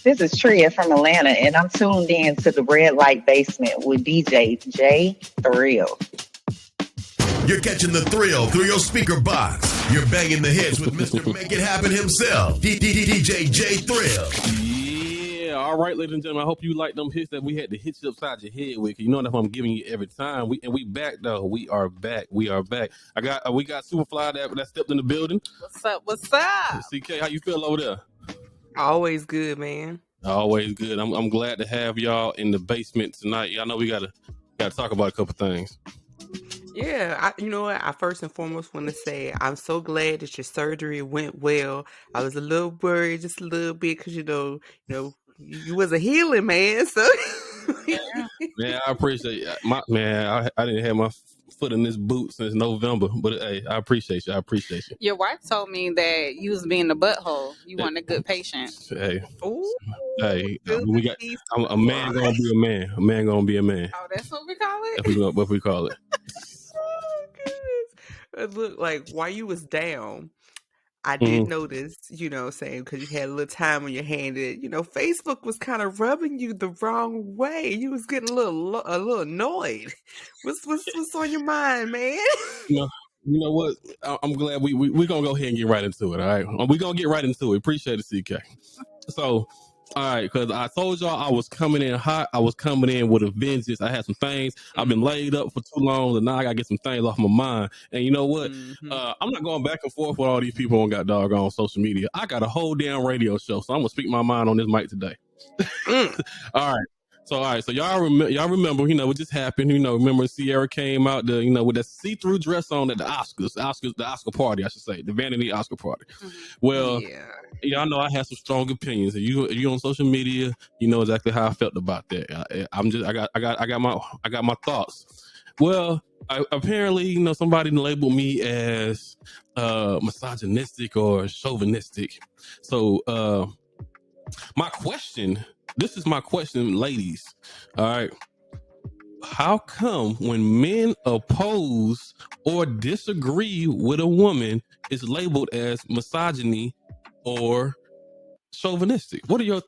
This is Tria from Atlanta, and I'm tuned in to the Red Light Basement with DJ J Thrill. You're catching the thrill through your speaker box. You're banging the hits with Mr. Make It Happen himself, DJ J Thrill. Yeah, all right, ladies and gentlemen. I hope you like them hits that we had to hit you upside your head with. You know that I'm giving you every time. We back though. We are back. We got Superfly that stepped in the building. What's up? What's up? CK, how you feel over there? Always good, man. Always good. I'm glad to have y'all in the basement tonight. Y'all know we gotta talk about a couple things. Yeah, you know what? I first and foremost want to say I'm so glad that your surgery went well. I was a little worried, just a little bit, because you was a healing man. So yeah, I appreciate it. I didn't have my foot in this boot since November, but hey, I appreciate you. Your wife told me that you was being the butthole. You weren't a good patient. Hey, ooh, we got a man gonna be a man. A man gonna be a man. Oh, that's what we call it. That's what we call it. Oh goodness! Look, like while you was down, I did notice, saying because you had a little time on your hand, that Facebook was kind of rubbing you the wrong way. You was getting a little annoyed. What's on your mind, man? You know what? I'm glad we gonna go ahead and get right into it. All right, we gonna get right into it. Appreciate it, CK. So, all right, because I told y'all I was coming in hot. I was coming in with a vengeance. I had some things. I've been laid up for too long, and now I gotta get some things off my mind. And you know what? I'm not going back and forth with all these people on got doggone social media. I got a whole damn radio show, so I'm gonna speak my mind on this mic today. All right. So y'all remember, what just happened? Remember Sierra came out with that see-through dress on at the Oscar party, I should say, the Vanity Oscar party. Well, y'all know I had some strong opinions. You on social media, you know exactly how I felt about that. I got my thoughts. Well, apparently, somebody labeled me as misogynistic or chauvinistic. So, this is my question, ladies. All right. How come when men oppose or disagree with a woman, it's labeled as misogyny or chauvinistic? What are your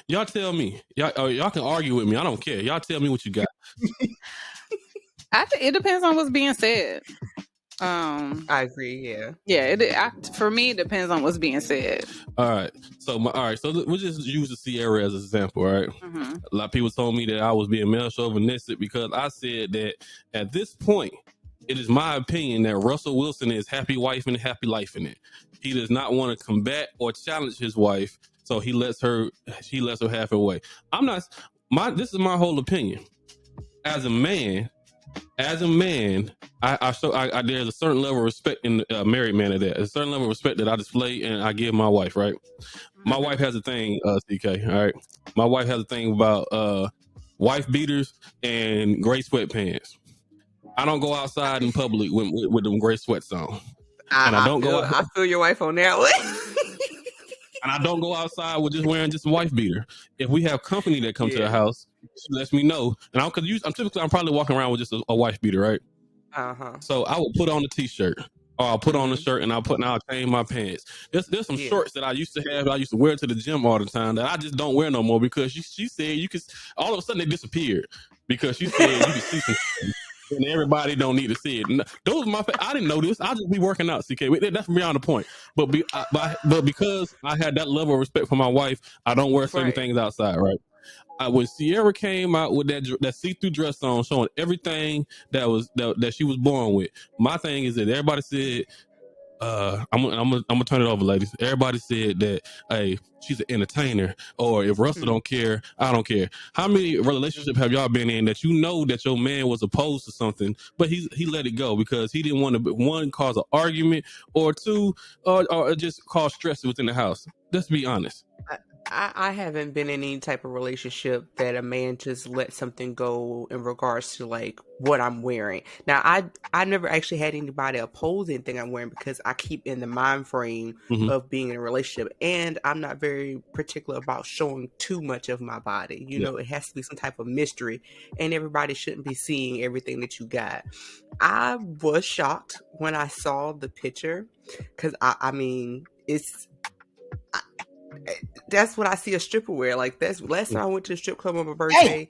y'all tell me? Y'all can argue with me. I don't care. Y'all tell me what you got. I think it depends on what's being said. I agree. Yeah. For me, it depends on what's being said. All right. So we'll just use the Sierra as an example, right? A lot of people told me that I was being male chauvinistic because I said that at this point, it is my opinion that Russell Wilson is happy wife and happy life in it. He does not want to combat or challenge his wife, so he lets her halfway. This is my whole opinion. As a man, there's a certain level of respect in a married man of that. A certain level of respect that I display and I give my wife, right? My wife has a thing, CK, all right? My wife has a thing about wife beaters and gray sweatpants. I don't go outside in public with them gray sweats on. I feel your wife on that one. And I don't go outside with wearing just a wife beater. If we have company that come to the house, she lets me know. And I'm probably walking around with just a wife beater, right? So I will put on a t-shirt, or I'll put on a shirt, and I'll change my pants. There's some shorts that I used to have. I used to wear to the gym all the time that I just don't wear no more because she said you could. All of a sudden they disappeared because she said you could see some. And everybody don't need to see it. Those are my. I didn't know this. I'll just be working out, CK. That's beyond the point. But because I had that level of respect for my wife, I don't wear certain things outside. Right. When Sierra came out with that see-through dress on, showing everything that she was born with, my thing is that everybody said, I'm gonna turn it over, ladies. Everybody said that, hey, she's an entertainer, or if Russell don't care, I don't care. How many relationships have y'all been in that that your man was opposed to something, but he let it go because he didn't want to, one, cause an argument, or two, or just cause stress within the house? Let's be honest. I haven't been in any type of relationship that a man just let something go in regards to like what I'm wearing. Now, I never actually had anybody oppose anything I'm wearing because I keep in the mind frame of being in a relationship, and I'm not very particular about showing too much of my body. It has to be some type of mystery, and everybody shouldn't be seeing everything that you got. I was shocked when I saw the picture because I mean, that's what I see a stripper wear. Like that's last time I went to the strip club on my birthday.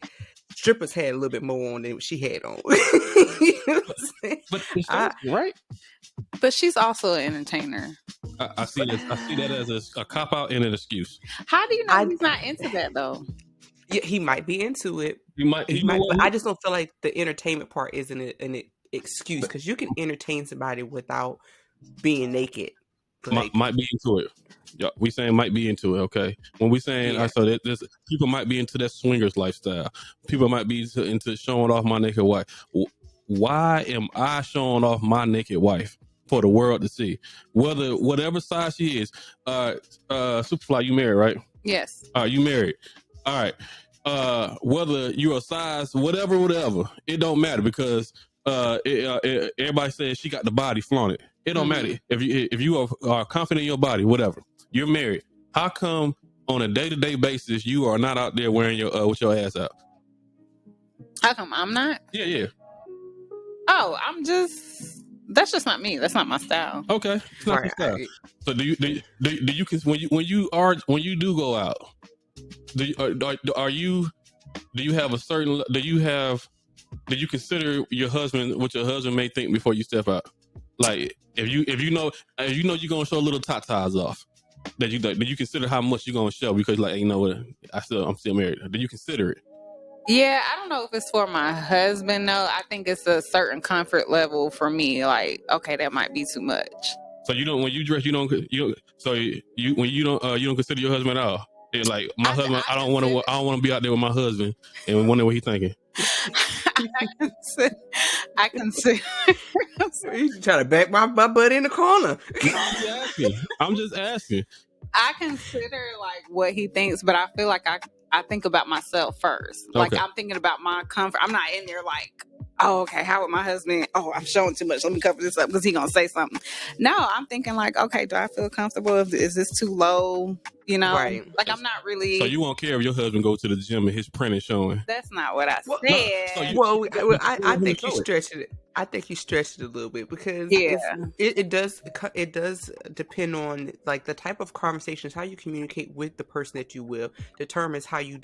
Strippers had a little bit more on than what she had on. You know but right? But she's also an entertainer. I see that as a cop out and an excuse. How do you know he's not into that though? Yeah, he might be into it. He might, but I just don't feel like the entertainment part isn't an excuse, because you can entertain somebody without being naked. Like, might be into it. Yeah, we saying might be into it. Okay, when we saying so that there's people might be into that swingers lifestyle. People might be into showing off my naked wife. Why am I showing off my naked wife for the world to see? Whatever size she is. Superfly, you married, right? Yes. You married. All right. Whether you're a size, whatever, it don't matter, because everybody says she got the body flaunted. It don't matter if you are confident in your body, whatever. You're married. How come on a day-to-day basis you are not out there wearing your with your ass out? How come I'm not? Yeah. Oh, that's just not me. That's not my style. Okay, it's not your style. So do you when you do go out? Do you consider your husband what your husband may think before you step out? Like if you know you're gonna show little tatas off, that you consider how much you're gonna show, because like, you know what, I'm still married. Do you consider it? Yeah, I don't know if it's for my husband. No, I think it's a certain comfort level for me. Like, okay, that might be too much. So you don't, when you dress, you don't consider your husband at all. It's like my husband, I don't want to be out there with my husband and wonder what he's thinking. I consider. You trying to back my butt in the corner? I'm just asking. I consider like what he thinks, but I feel like I think about myself first. Like, I'm thinking about my comfort. I'm not in there like, oh, okay, how would my husband? Oh, I'm showing too much. Let me cover this up because he's gonna say something. No, I'm thinking like, okay, do I feel comfortable? Is this too low? You know, right. Like I'm not really. So you won't care if your husband goes to the gym and his print is showing? That's not what I said. I think you stretched it. I think you stretched it a little bit, because it does depend on like the type of conversations, how you communicate with the person that you will determines how you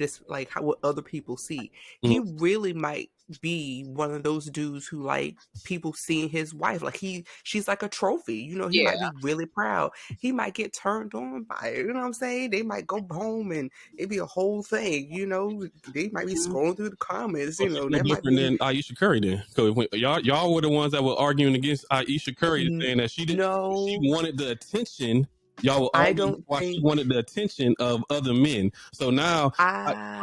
what other people see. He really might be one of those dudes who like people seeing his wife like she's like a trophy. You know, he might be really proud. He might get turned on by it. You know what I'm saying? They might go home and it'd be a whole thing. You know, they might be scrolling through the comments. You know, that might be than Aisha Curry then. So y'all were the ones that were arguing against Aisha Curry, saying that she wanted the attention. Y'all were arguing why she wanted the attention of other men. So now, I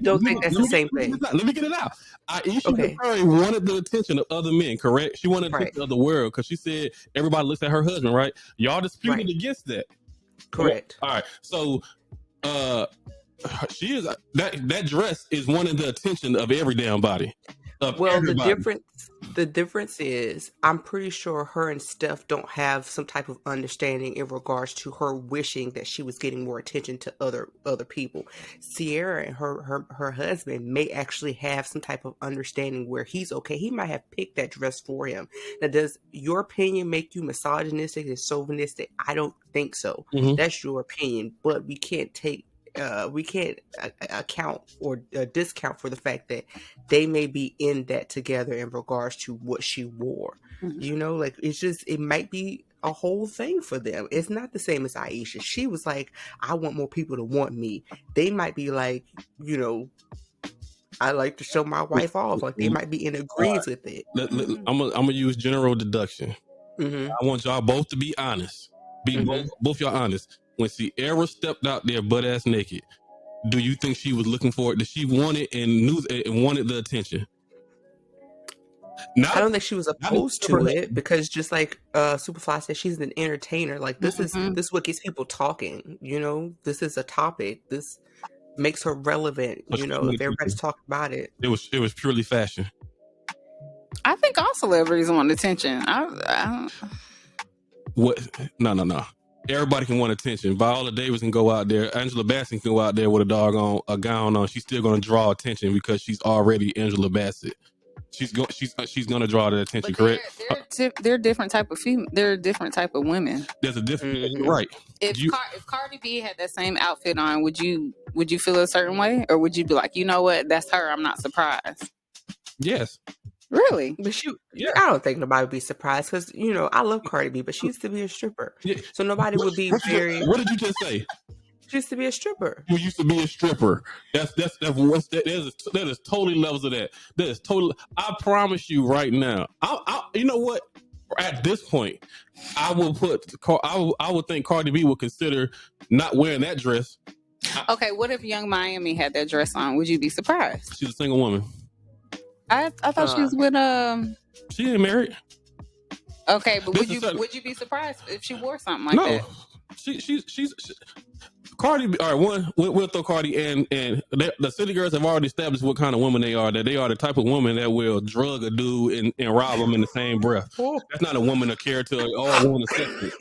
don't think that's the same thing. Let me get it out. Aisha Curry wanted the attention of other men, correct? She wanted the attention of the world because she said everybody looks at her husband, right? Y'all disputed against that. Correct. All right. So, she is that dress is wanting the attention of every damn body. The difference is, I'm pretty sure her and Steph don't have some type of understanding in regards to her wishing that she was getting more attention to other people. Sierra and her husband may actually have some type of understanding where he's okay. He might have picked that dress for him. Now, does your opinion make you misogynistic and chauvinistic? I don't think so. That's your opinion, but we can't account or discount for the fact that they may be in that together in regards to what she wore. You know, like it might be a whole thing for them. It's not the same as Aisha. She was like, I want more people to want me. They might be like, you know, I like to show my wife off. Like they might be in agreement with it. I'm gonna use general deduction. I want y'all both to be honest. Both y'all honest. When Sierra stepped out there butt ass naked, do you think she was looking for it? Did she want it and knew and wanted the attention? I don't think she was opposed to it, because just like Superfly said, she's an entertainer. Like this is what gets people talking. You know, this is a topic. This makes her relevant. You know, if everybody's talking about it. It was purely fashion. I think all celebrities want attention. What? No. Everybody can want attention. Viola Davis can go out there. Angela Bassett can go out there with a gown on. She's still going to draw attention because she's already Angela Bassett. she's gonna draw the attention. Correct? They're different type of female. They're a different type of women. There's a different right. If Cardi B had that same outfit on, would you feel a certain way, or would you be like, you know what, that's her, I'm not surprised? Yes. Really? But I don't think nobody would be surprised because I love Cardi B, but she used to be a stripper, so nobody would be very. What did you just say? She used to be a stripper. You used to be a stripper. That is totally levels of that. That is totally. I promise you right now. You know what? At this point, I would think Cardi B would consider not wearing that dress. Okay, what if Young Miami had that dress on? Would you be surprised? She's a single woman. I thought she was with She ain't married. Okay, but would you be surprised if she wore something like that? She's Cardi. All right, we'll throw Cardi and the city girls have already established what kind of woman they are. That they are the type of woman that will drug a dude and rob him in the same breath. That's not a woman of character or a woman of substance.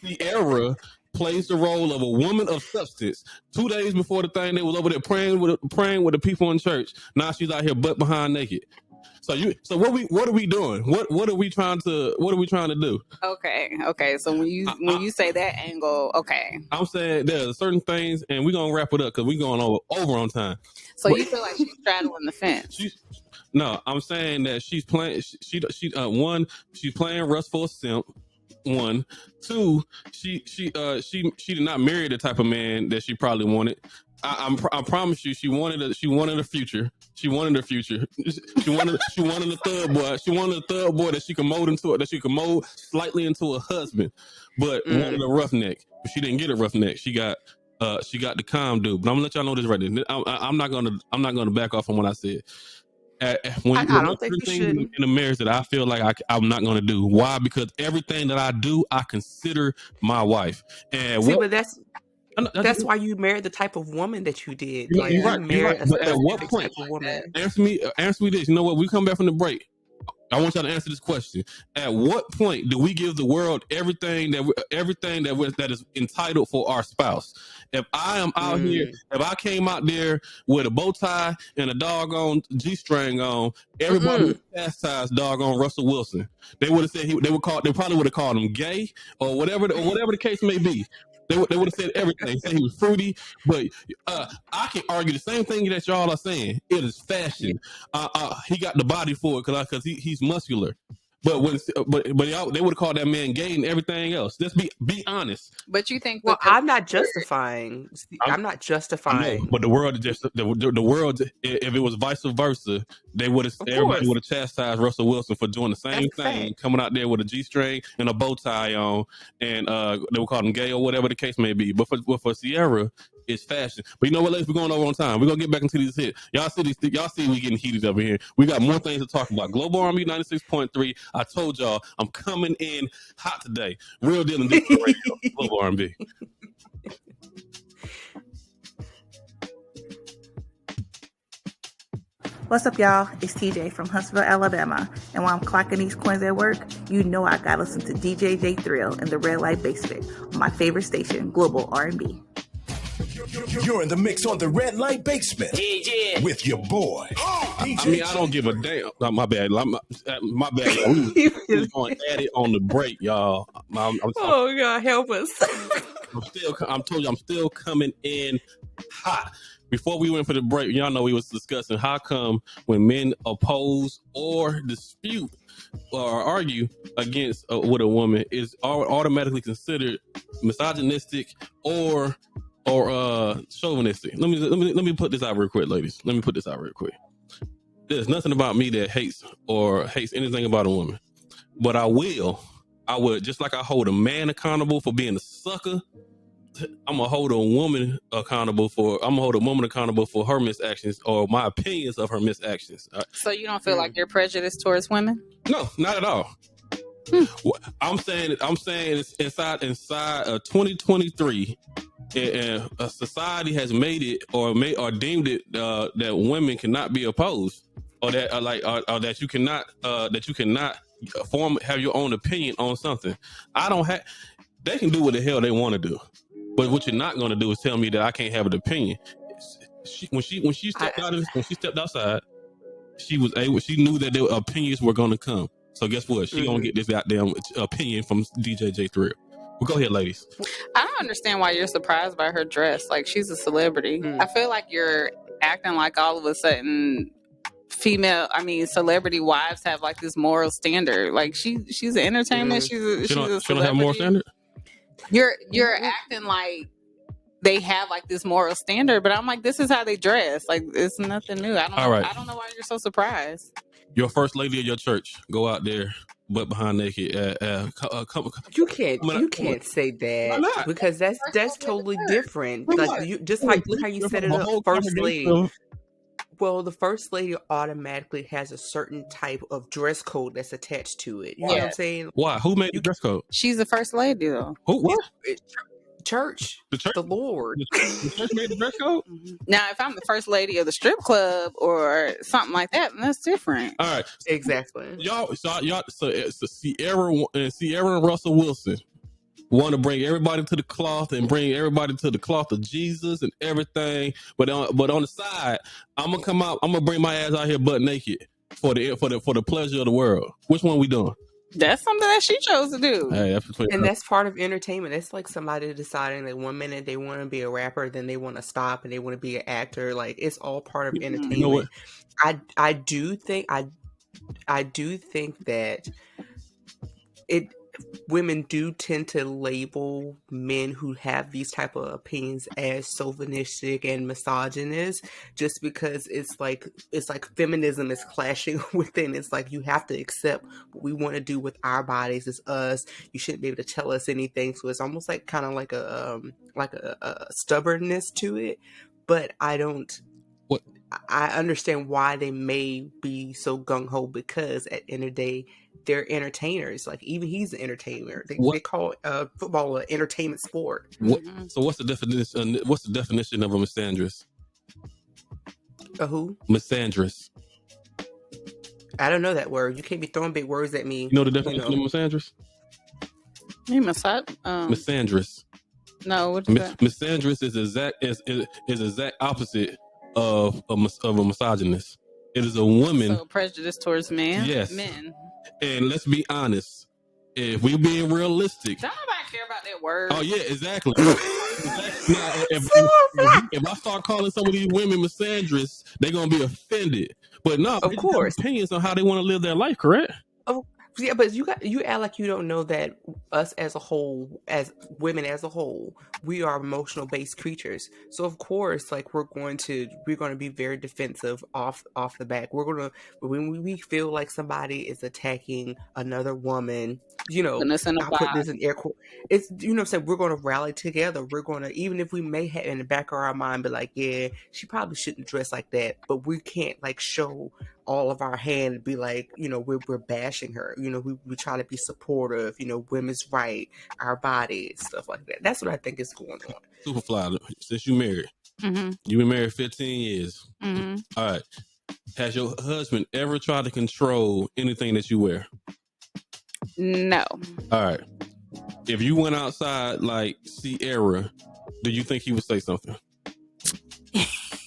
Sierra plays the role of a woman of substance. 2 days before the thing, they was over there praying with the people in church. Now she's out here butt behind naked. So what are we doing? What are we trying to do? Okay. So when you say that angle, okay. I'm saying there's certain things, and we're gonna wrap it up because we're going over on time. So you feel like she's straddling the fence? No, I'm saying that she's playing. She's playing Russ for a simp. 1, 2, she did not marry the type of man that she probably wanted. I promise you, she wanted a future. She wanted a future. She wanted a thug boy. She wanted a thug boy that she could mold slightly into a husband, but wanted a roughneck. But she didn't get a roughneck. She got the calm dude. But I'm gonna let y'all know this right now. I'm not gonna back off on what I said. I don't think you should. In a marriage that I feel like I'm not going to do. Why? Because everything that I do, I consider my wife. And but that's why you married the type of woman that you did. You're right. But at what point? Answer me this. You know what? We come back from the break. I want y'all to answer this question. At what point do we give the world everything that is entitled for our spouse? If I am out here, if I came out there with a bow tie and a doggone G-string on, everybody would chastise doggone Russell Wilson. They would have said they probably would have called him gay or whatever the case may be. They would have said everything. Say he was fruity, but I can argue the same thing that y'all are saying. It is fashion. He got the body for it because he's muscular. But y'all, they would have called that man gay and everything else. Let's be honest. But you think? Well, I'm not justifying. I'm not justifying. But the world the world. If it was vice versa, everybody would have chastised Russell Wilson for doing the same thing, coming out there with a G-string and a bow tie on, and they would call him gay or whatever the case may be. But for Sierra, it's fashion. But you know what, ladies, we're going over on time. We're gonna get back into these hits. Y'all see we getting heated over here. We got more things to talk about. Global R&B 96.3. I told y'all I'm coming in hot today. Real deal and digital radio. Global R&B. What's up, y'all? It's TJ from Huntsville, Alabama. And while I'm clocking these coins at work, you know I gotta listen to DJ J Thrill in the Red Light Basement on my favorite station, Global R&B. You're in the mix on the Red Light Basement with your boy. DJ I don't give a damn. My bad. My bad. We was going at it on the break, y'all. Oh God, help us! I'm still coming in hot. Before we went for the break, y'all know we was discussing how come when men oppose or dispute or argue against with a woman is automatically considered misogynistic or chauvinistic. Let me put this out real quick, ladies. Let me put this out real quick. There's nothing about me that hates anything about a woman, but I would just like I hold a man accountable for being a sucker. I'm gonna hold a woman accountable for her misactions or my opinions of her misactions. So you don't feel like you're prejudiced towards women? No, not at all. I'm saying it's inside 2023, and a society has made it or deemed it that women cannot be opposed, or that or that you cannot have your own opinion on something. They can do what the hell they want to do. But what you're not going to do is tell me that I can't have an opinion. When she stepped outside, she knew that their opinions were going to come. So guess what? She gonna get this goddamn opinion from DJ J3. Well, go ahead, ladies. I don't understand why you're surprised by her dress. Like, she's a celebrity. I feel like you're acting like all of a sudden celebrity wives have like this moral standard. Like, she's an entertainment. She's a celebrity. She don't have moral standard. You're acting like they have like this moral standard, but I'm like, this is how they dress. Like, it's nothing new. I don't know why you're so surprised. Your first lady of your church go out there butt behind naked. You can't say that because that's totally different. Like look how you set it up. First lady. Well, the first lady automatically has a certain type of dress code that's attached to it. You know what I'm saying? Why? Who made the dress code? She's the first lady, though. Who? What? Church. The church? The Lord. The church made the dress code? Now, if I'm the first lady of the strip club or something like that, then that's different. All right. Exactly. So Sierra and Russell Wilson want to bring everybody to the cloth and bring everybody to the cloth of Jesus and everything. But on the side, I'm gonna come out. I'm gonna bring my ass out here butt naked for the pleasure of the world. Which one we doing? That's something that she chose to do. Hey, that's part of entertainment. It's like somebody deciding that 1 minute they want to be a rapper, then they want to stop and they want to be an actor. Like, it's all part of entertainment. You know what? I do think that women do tend to label men who have these type of opinions as chauvinistic and misogynist, just because it's like feminism is clashing within. It's like, you have to accept what we want to do with our bodies. It's us. You shouldn't be able to tell us anything. So it's almost like kind of like a stubbornness to it. But I understand why they may be so gung-ho, because at the end of the day, they're entertainers. Like, even he's an entertainer. They call football an entertainment sport. So what's the definition? What's the definition of a misandrist? A who? Misandrist. I don't know that word. You can't be throwing big words at me. You know the definition of misandrist? Misandrist. No, what is that? Misandrist is exact opposite of a misogynist. It is a woman. So prejudice towards men. Yes. Men. And let's be honest, if we're being realistic, don't nobody care about that word. Oh yeah, exactly. Now, if I start calling some of these women misandrists, they're gonna be offended. But no, of course, opinions on how they want to live their life, correct? Oh yeah, but you act like you don't know that us as a whole, as women as a whole, we are emotional based creatures. So of course, like, we're going to be very defensive off the back. When we feel like somebody is attacking another woman, I put this in air quotes. It's, what I'm saying, we're going to rally together. We're going to, even if we may have in the back of our mind, be like, yeah, she probably shouldn't dress like that, but we can't like show all of our hand and be like, we're bashing her. We try to be supportive, women's right, our bodies, stuff like that. That's what I think is going on. Superfly, since you married, you've been married 15 years. All right. Has your husband ever tried to control anything that you wear? No. All right. If you went outside like Sierra, do you think he would say something?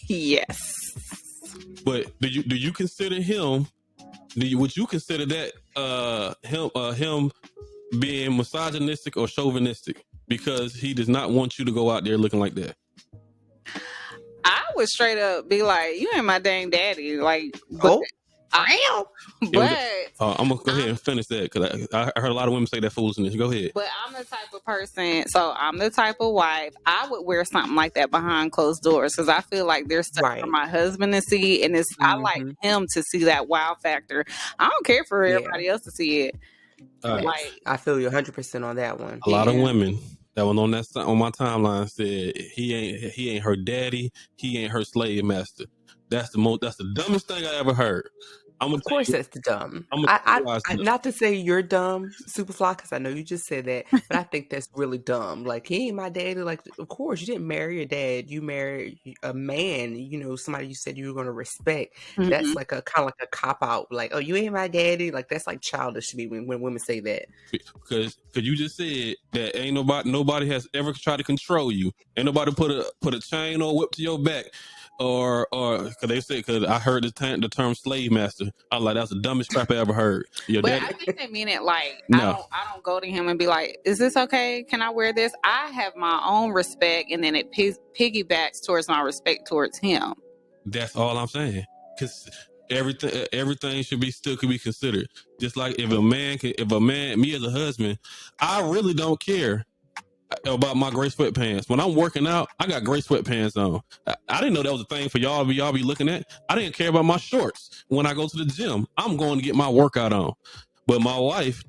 Yes. But do you consider him? Would you consider that him being misogynistic or chauvinistic because he does not want you to go out there looking like that? I would straight up be like, "You ain't my dang daddy." Like, I am. But I'm gonna go ahead and finish that because I heard a lot of women say that foolishness. Go ahead. But I'm the type of person. So I'm the type of wife. I would wear something like that behind closed doors because I feel like there's stuff for my husband to see, and I like him to see that wow factor. I don't care for everybody else to see it. Like, I feel you 100% on that one. A lot of women that was on my timeline said he ain't her daddy. He ain't her slave master. That's the dumbest thing I ever heard. Of course, that's the dumb. Not to say you're dumb, Superfly, because I know you just said that, but I think that's really dumb. Like, he ain't my daddy. Like, of course, you didn't marry your dad. You married a man. Somebody you said you were going to respect. That's like a kind of like a cop out. Like, oh, you ain't my daddy. Like, that's like childish to me when women say that. Because you just said that ain't nobody has ever tried to control you. Ain't nobody put a chain or whip to your back. or because they said, because I heard the term slave master. I was like, that's the dumbest crap I ever heard. But I think they mean it like, no. I don't go to him and be like, is this okay? Can I wear this? I have my own respect, and then it piggybacks towards my respect towards him. That's all I'm saying. Because everything could be considered. Just like if a man, me as a husband, I really don't care about my gray sweatpants. When I'm working out, I got gray sweatpants on. I didn't know that was a thing for y'all be looking at. I didn't care about my shorts. When I go to the gym, I'm going to get my workout on. But my wife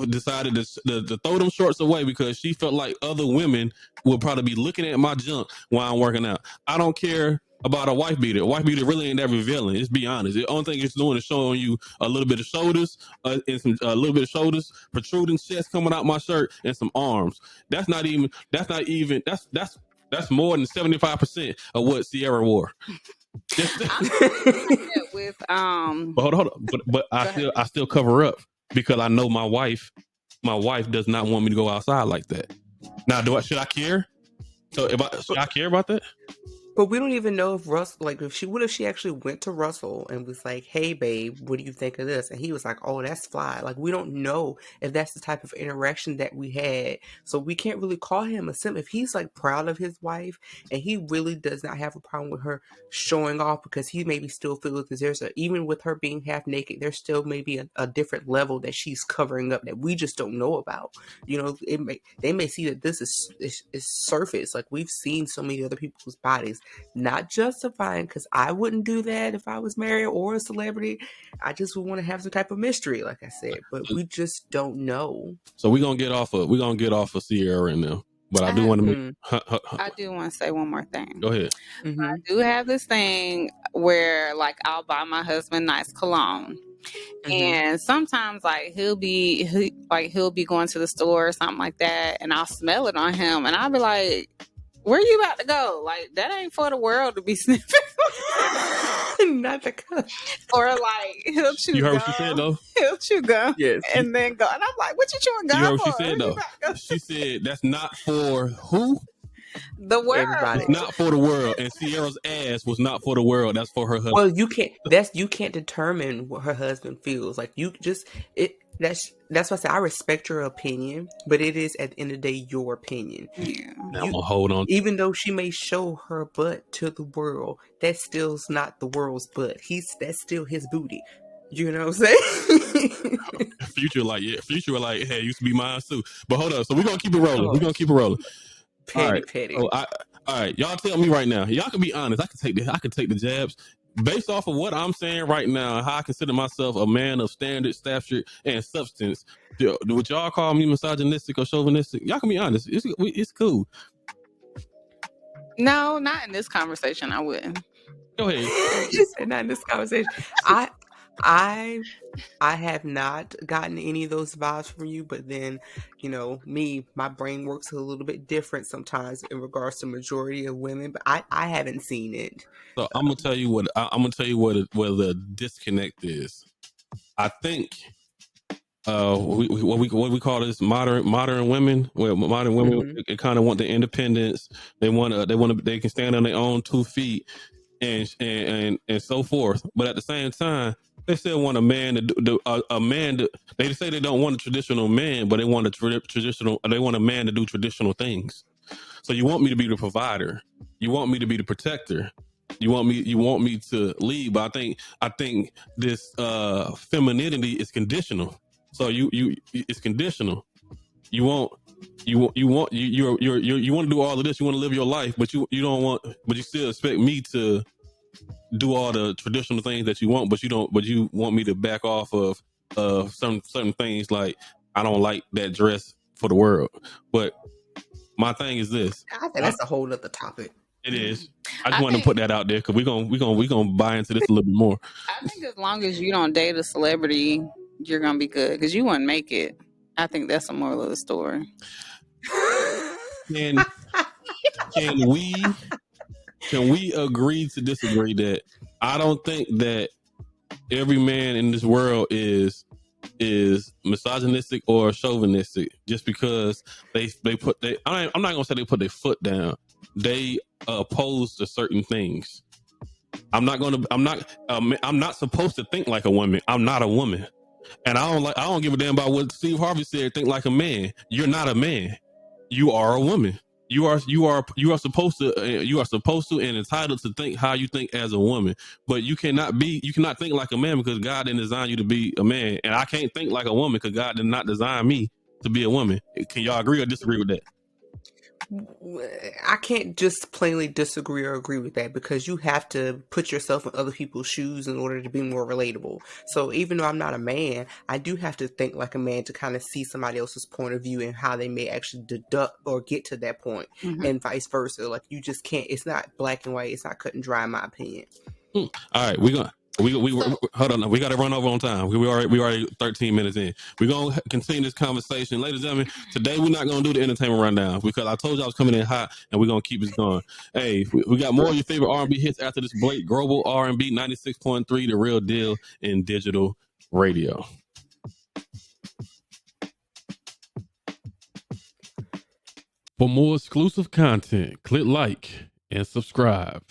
decided to throw them shorts away because she felt like other women would probably be looking at my junk while I'm working out. I don't care about a wife beater. A wife beater really ain't that revealing. Let's be honest. The only thing it's doing is showing you a little bit of shoulders, and a little bit of shoulders, protruding chest coming out my shirt, and some arms. That's more than 75% of what Sierra wore. With But hold on. But I still cover up because I know my wife does not want me to go outside like that. Now, should I care? So should I care about that? But we don't even know if Russell, like, what if she actually went to Russell and was like, hey, babe, what do you think of this? And he was like, oh, that's fly. Like, we don't know if that's the type of interaction that we had. So we can't really call him a simp. If he's, like, proud of his wife and he really does not have a problem with her showing off because he maybe still feels that even with her being half naked, there's still maybe a different level that she's covering up that we just don't know about. You know, they may see that this is surface. Like, we've seen so many other people's bodies. Not justifying, because I wouldn't do that if I was married or a celebrity. I just would want to have some type of mystery, like I said, but we just don't know. So we're gonna get off of Sierra right now. But I do want to I do want to say one more thing. Go ahead. Mm-hmm. I do have this thing where, like, I'll buy my husband nice cologne. Mm-hmm. And sometimes, like, he'll be going to the store or something like that, and I'll smell it on him, and I'll be like, where you about to go? Like, that ain't for the world to be sniffing. Not the cup. Or, like, he'll chew gum. You heard what she said, though? He'll chew gum. Yes. And then go. And I'm like, what you chewing gum for? You heard what she said, though? She said that's not for who? The world. Everybody. It's not for the world. And Sierra's ass was not for the world. That's for her husband. Well, you can't determine what her husband feels. Like, that's why I say I respect your opinion, but it is at the end of the day your opinion. Yeah. I'm gonna hold on. Even though she may show her butt to the world, that still's not the world's butt. That's still his booty. You know what I'm saying? Future like, hey, it used to be mine too. But hold on, so we're gonna keep it rolling. Petty. All right, y'all tell me right now. Y'all can be honest. I can take the jabs. Based off of what I'm saying right now, how I consider myself a man of standard, stature, and substance, would y'all call me misogynistic or chauvinistic? Y'all can be honest. It's cool. No, not in this conversation. I wouldn't. Go ahead. She said not in this conversation. I have not gotten any of those vibes from you, but then, my brain works a little bit different sometimes in regards to majority of women, but I haven't seen it. So I'm gonna tell you what the disconnect is. I think what we call this modern women. Well, modern women they kind of want the independence. They can stand on their own 2 feet and so forth. But at the same time, they still want a man to they say they don't want a traditional man, but they want they want a man to do traditional things. So you want me to be the provider. You want me to be the protector. You want me to lead, but I think this femininity is conditional. So it's conditional. You want to do all of this. You want to live your life, but you still expect me to do all the traditional things that you want, but you want me to back off of certain things. Like, I don't like that dress for the world. But my thing is this. I think that's a whole other topic. It is. I just wanted to put that out there because we're gonna buy into this a little bit more. I think as long as you don't date a celebrity, you're gonna be good because you wouldn't make it. I think that's the moral of the story. Can we agree to disagree that I don't think that every man in this world is misogynistic or chauvinistic just because I'm not gonna say they put their foot down. They oppose to certain things. I'm not supposed to think like a woman. I'm not a woman. And I don't give a damn about what Steve Harvey said, think like a man. You're not a man. You are a woman. You are supposed to and entitled to think how you think as a woman. But you cannot think like a man because God didn't design you to be a man. And I can't think like a woman because God did not design me to be a woman. Can y'all agree or disagree with that? I can't just plainly disagree or agree with that, because you have to put yourself in other people's shoes in order to be more relatable. So even though I'm not a man, I do have to think like a man to kind of see somebody else's point of view and how they may actually deduct or get to that point, and vice versa. Like, you just can't, it's not black and white, it's not cut and dry in my opinion. All right, hold on. We got to run over on time. We already 13 minutes in. We're gonna continue this conversation, ladies and gentlemen. Today we're not gonna do the entertainment rundown because I told you I was coming in hot, and we're gonna keep it going. Hey, we got more of your favorite R&B hits after this break. Global R&B 96.3, the real deal in digital radio. For more exclusive content, click like and subscribe.